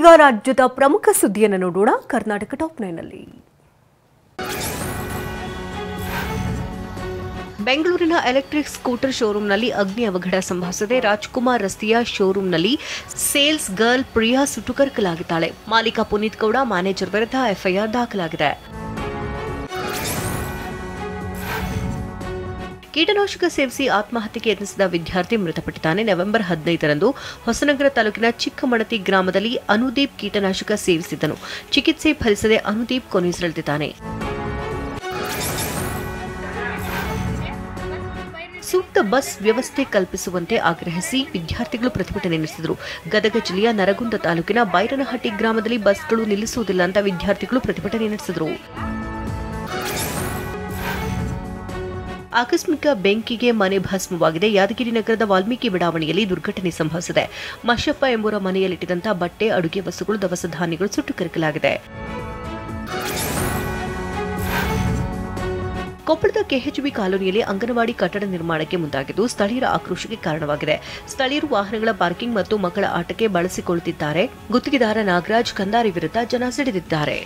ಈಗ ರಾಜ್ಯದ ಪ್ರಮುಖ ಸುದ್ದಿಯನ್ನು ನೋಡೋಣ. ಕರ್ನಾಟಕ ಟಾಪ್ 9 ನಲ್ಲಿ ಬೆಂಗಳೂರಿನ ಎಲೆಕ್ಟ್ರಿಕ್ ಸ್ಕೂಟರ್ ಶೋರೂಂನಲ್ಲಿ ಅಗ್ನಿ ಅವಘಡ ಸಂಭವಿಸಿದೆ. ರಾಜ್ಕುಮಾರ್ ರಸ್ತೆಯ ಶೋರೂಂನಲ್ಲಿ ಸೇಲ್ಸ್ ಗರ್ಲ್ ಪ್ರಿಯಾ ಸುಟ್ಟು ಕರಕಲಾಗಿದ್ದಾಳೆ. ಮಾಲೀಕ ಪುನೀತ್ ಗೌಡ, ಮ್ಯಾನೇಜರ್ ವಿರುದ್ಧ ಎಫ್ಐಆರ್ ದಾಖಲಾಗಿದೆ. ಕೀಟನಾಶಕ ಸೇವಿಸಿ ಆತ್ಮಹತ್ಯೆಗೆ ಯತ್ನಿಸಿದ ವಿದ್ಯಾರ್ಥಿ ಮೃತಪಟ್ಟಿದ್ದಾನೆ. ನವೆಂಬರ್ 15ರಂದು ಹೊಸನಗರ ತಾಲೂಕಿನ ಚಿಕ್ಕಮಣತಿ ಗ್ರಾಮದಲ್ಲಿ ಅನುದೀಪ್ ಕೀಟನಾಶಕ ಸೇವಿಸಿದ್ದನು. ಚಿಕಿತ್ಸೆ ಫಲಿಸದೆ ಅನುದೀಪ್ ಕೊನೆಯುಸಿರೆಳೆದಿದ್ದಾನೆ. ಸೂಕ್ತ ಬಸ್ ವ್ಯವಸ್ಥೆ ಕಲ್ಪಿಸುವಂತೆ ಆಗ್ರಹಿಸಿ ವಿದ್ಯಾರ್ಥಿಗಳು ಪ್ರತಿಭಟನೆ ನಡೆಸಿದರು. ಗದಗ ಜಿಲ್ಲೆಯ ನರಗುಂದ ತಾಲೂಕಿನ ಬೈರನಹಟ್ಟಿ ಗ್ರಾಮದಲ್ಲಿ ಬಸ್ಗಳು ನಿಲ್ಲಿಸುವುದಿಲ್ಲ ಅಂತ ವಿದ್ಯಾರ್ಥಿಗಳು ಪ್ರತಿಭಟನೆ ನಡೆಸಿದರು. ಆಕಸ್ಮಿಕ ಬೆಂಕಿಗೆ ಮನೆ ಭಸ್ಮವಾಗಿದೆ. ಯಾದಗಿರಿ ನಗರದ ವಾಲ್ಮೀಕಿ ಬಡಾವಣೆಯಲ್ಲಿ ದುರ್ಘಟನೆ ಸಂಭವಿಸಿದೆ. ಮಶಪ್ಪ ಎಂಬುವರ ಮನೆಯಲ್ಲಿಟ್ಟಿದ್ದಂಥ ಬಟ್ಟೆ, ಅಡುಗೆ ವಸ್ತುಗಳು, ದವಸ ಧಾನ್ಯಗಳು ಸುಟ್ಟು ಕರಕಲಾಗಿದೆ. ಕೊಪ್ಪಳದ ಕೆಎಚ್ಬಿ ಕಾಲೋನಿಯಲ್ಲಿ ಅಂಗನವಾಡಿ ಕಟ್ಟಡ ನಿರ್ಮಾಣಕ್ಕೆ ಮುಂದಾಗಿದ್ದು ಸ್ಥಳೀಯರ ಆಕ್ರೋಶಕ್ಕೆ ಕಾರಣವಾಗಿದೆ. ಸ್ಥಳೀಯರು ವಾಹನಗಳ ಪಾರ್ಕಿಂಗ್ ಮತ್ತು ಮಕ್ಕಳ ಆಟಕ್ಕೆ ಬಳಸಿಕೊಳ್ಳುತ್ತಿದ್ದಾರೆ. ಗುತ್ತಿಗೆದಾರ ನಾಗರಾಜ್ ಕಂದಾರಿ ವಿರುದ್ಧ ಜನ ಸಿಡಿದಿದ್ದಾರೆ.